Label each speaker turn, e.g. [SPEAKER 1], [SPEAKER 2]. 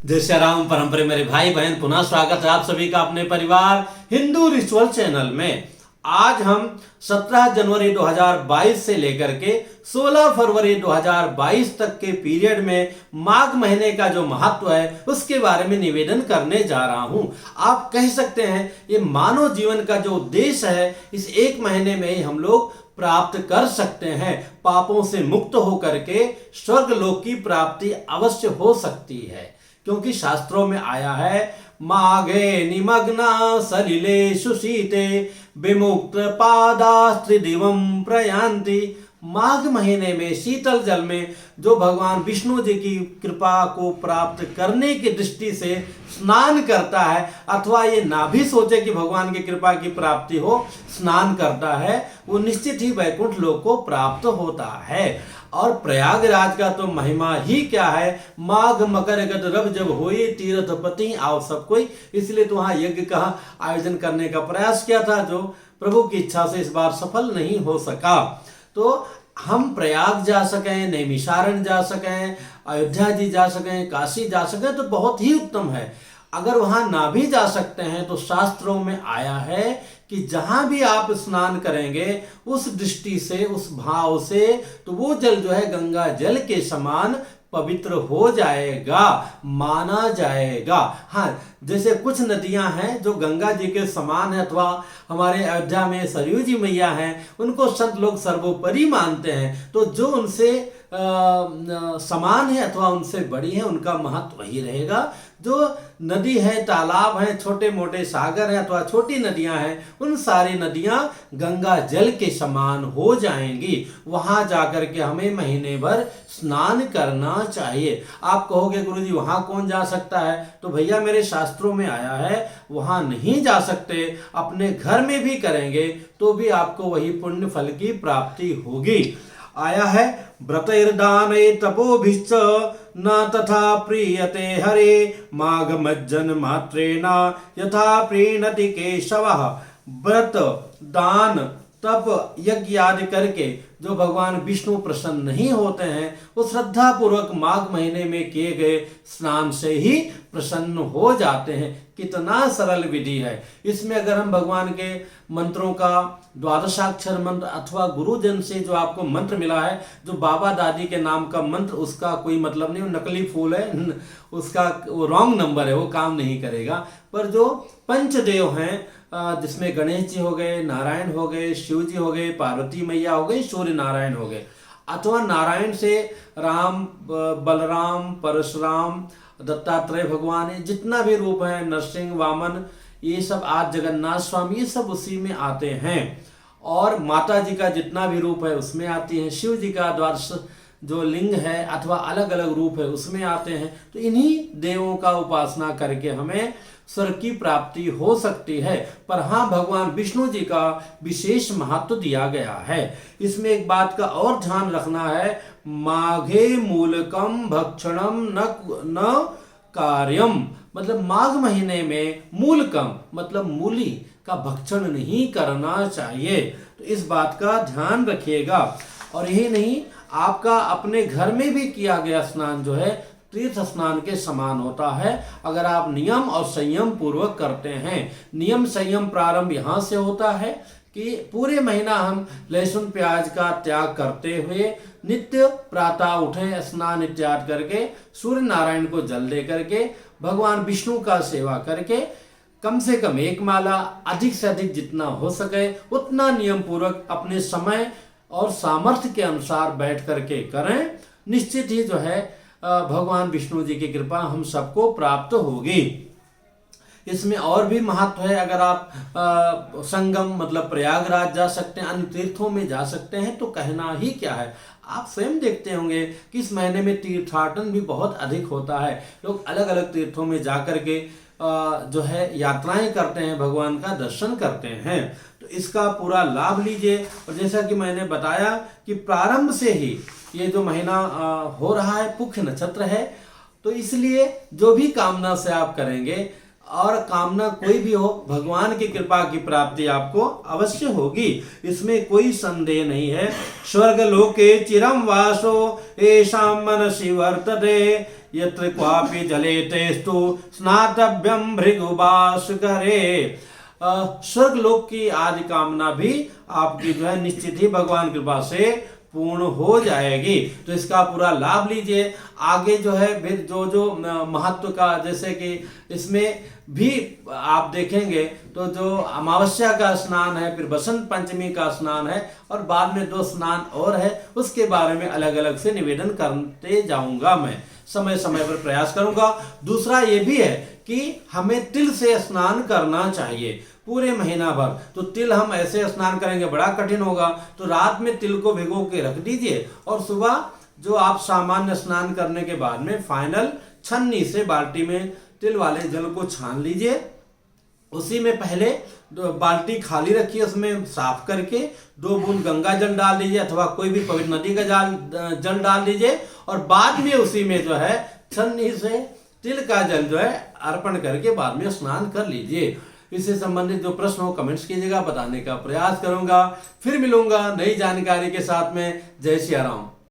[SPEAKER 1] जय श्री राम। परम प्रिय मेरे भाई बहन, पुनः स्वागत है आप सभी का अपने परिवार हिंदू रिचुअल चैनल में। आज हम 17 जनवरी 2022 से लेकर के 16 फरवरी 2022 तक के पीरियड में माघ महीने का जो महत्व है उसके बारे में निवेदन करने जा रहा हूं। आप कह सकते हैं ये मानव जीवन का जो उद्देश्य है इस एक महीने में ही हम लोग प्राप्त कर सकते हैं। पापों से मुक्त होकर के स्वर्ग लोक की प्राप्ति अवश्य हो सकती है, क्योंकि शास्त्रों में आया है माघे निमग्ना सलिले सुशीते विमुक्त पादास्त्रिदिवम प्रयांति। माघ महीने में शीतल जल में जो भगवान विष्णु जी की कृपा को प्राप्त करने की दृष्टि से स्नान करता है, अथवा ये ना भी सोचे कि भगवान की कृपा की प्राप्ति हो, स्नान करता है, वो निश्चित ही वैकुंठ लोक को प्राप्त होता है। और प्रयागराज का तो महिमा ही क्या है। माघ मकर गद रब जब होए तीर्थपति आओ सब कोई, इसलिए तो वहां यज्ञ का आयोजन करने का प्रयास किया था, जो प्रभु की इच्छा से इस बार सफल नहीं हो सका। तो हम प्रयाग जा सकें, नैमिषारण्य जा सकें, अयोध्या जी जा सकें, काशी जा सकें तो बहुत ही उत्तम है। अगर वहां ना भी जा सकते हैं तो शास्त्रों में आया है कि जहां भी आप स्नान करेंगे उस दृष्टि से, उस भाव से, तो वो जल जो है गंगा जल के समान पवित्र हो जाएगा, माना जाएगा। हाँ, जैसे कुछ नदियां हैं जो गंगा जी के समान है, अथवा हमारे अयोध्या में सरयू जी मैया हैं, उनको संत लोग सर्वोपरि मानते हैं। तो जो उनसे समान है अथवा उनसे बड़ी है, उनका महत्व वही रहेगा। जो नदी है, तालाब है, छोटे मोटे सागर है अथवा छोटी नदियां हैं, उन सारी नदियां गंगा जल के समान हो जाएंगी। वहां जाकर के हमें महीने भर स्नान करना चाहिए। आप कहोगे गुरुजी वहां कौन जा सकता है? तो भैया मेरे शास्त्रों में आया है वहां नहीं जा सकते, अपने घर में भी करेंगे तो भी आपको वही पुण्य फल की प्राप्ति होगी। आया है व्रतैर्दाने तपोभिश्च न तथा प्रीयते हरे माघ मज्जन मात्रेण यथा प्रीणति केशवः। व्रत, दान, तप, यज्ञ आदि करके जो भगवान विष्णु प्रसन्न नहीं होते हैं, वो श्रद्धा पूर्वक माघ महीने में किए गए स्नान से ही प्रसन्न हो जाते हैं। कितना सरल विधि है। इसमें अगर हम भगवान के मंत्रों का द्वादशाक्षर मंत्र अथवा गुरुजन से जो आपको मंत्र मिला है, जो बाबा दादी के नाम का मंत्र, उसका कोई मतलब नहीं, वो नकली फूल है, उसका वो रॉन्ग नंबर है, वो काम नहीं करेगा। पर जो पंचदेव हैं, जिसमें गणेश जी हो गए, नारायण हो गए, शिव जी हो गए, पार्वती मैया हो गई, सूर्य नारायण हो गए, अथवा नारायण से राम, बलराम, परशुराम, दत्तात्रेय भगवान, जितना भी रूप है, नरसिंह, वामन, ये सब, आज जगन्नाथ स्वामी, ये सब उसी में आते हैं। और माता जी का जितना भी रूप है उसमें आती है। शिव जी का द्वादश जो लिंग है अथवा अलग अलग रूप है उसमें आते हैं। तो इन्हीं देवों का उपासना करके हमें स्वर्ग की प्राप्ति हो सकती है। पर हाँ, भगवान विष्णु जी का विशेष महत्व दिया गया है। इसमें एक बात का और ध्यान रखना है, माघे मूलकम भक्षणम न कार्यम। मतलब माघ महीने में मूलकम मतलब मूली का भक्षण नहीं करना चाहिए। तो इस बात का ध्यान रखिएगा। और यही नहीं, आपका अपने घर में भी किया गया स्नान जो है तीर्थ स्नान के समान होता है, अगर आप नियम और संयम पूर्वक करते हैं। नियम संयम प्रारंभ यहाँ से होता है कि पूरे महीना हम लहसुन प्याज का त्याग करते हुए नित्य प्रातः उठें, स्नान इत्यादि करके सूर्य नारायण को जल दे करके भगवान विष्णु का सेवा करके कम से कम एक माला, अधिक से अधिक जितना हो सके उतना नियम पूर्वक अपने समय और सामर्थ्य के अनुसार बैठ करके करें। निश्चित ही जो है भगवान विष्णु जी की कृपा हम सबको प्राप्त होगी। इसमें और भी महत्व है। अगर आप संगम मतलब प्रयागराज जा सकते हैं, अन्य तीर्थों में जा सकते हैं, तो कहना ही क्या है। आप स्वयं देखते होंगे कि इस महीने में तीर्थाटन भी बहुत अधिक होता है। लोग अलग अलग तीर्थों में जाकर के जो है यात्राएं करते हैं, भगवान का दर्शन करते हैं। तो इसका पूरा लाभ लीजिए। और जैसा कि मैंने बताया कि प्रारंभ से ही ये जो महीना हो रहा है पुष्य नक्षत्र है, तो इसलिए जो भी कामना से आप करेंगे, और कामना कोई भी हो, भगवान की कृपा की प्राप्ति आपको अवश्य होगी, इसमें कोई संदेह नहीं है। स्वर्ग लोके चिरम वासो येषां मनसि वर्तते यत्र क्वापि जले तेस्तु स्नातव्यम भृगुवास करे। स्वर्ग लोक की आदि कामना भी आपकी जो है निश्चित ही भगवान की कृपा से पूर्ण हो जाएगी। तो इसका पूरा लाभ लीजिए। आगे जो है फिर जो जो महत्व का, जैसे कि इसमें भी आप देखेंगे तो जो अमावस्या का स्नान है, फिर बसंत पंचमी का स्नान है, और बाद में 2 स्नान और है, उसके बारे में अलग अलग से निवेदन करते जाऊंगा। मैं समय समय पर प्रयास करूंगा। दूसरा ये भी है कि हमें तिल से स्नान करना चाहिए पूरे महीना भर। तो तिल हम ऐसे स्नान करेंगे बड़ा कठिन होगा, तो रात में तिल को भिगो के रख दीजिए, और सुबह जो आप सामान्य स्नान करने के बाद में फाइनल छन्नी से बाल्टी में तिल वाले जल को छान लीजिए। उसी में पहले बाल्टी खाली रखिए, उसमें साफ करके 2 बूंद गंगा जल डाल दीजिए अथवा कोई भी पवित्र नदी का जल डाल दीजिए, और बाद में उसी में जो है छन्नी से तिल का जल जो है अर्पण करके बाद में स्नान कर लीजिए। इससे संबंधित जो प्रश्न हो कमेंट्स कीजिएगा, बताने का प्रयास करूंगा। फिर मिलूंगा नई जानकारी के साथ में। जय सिया राम।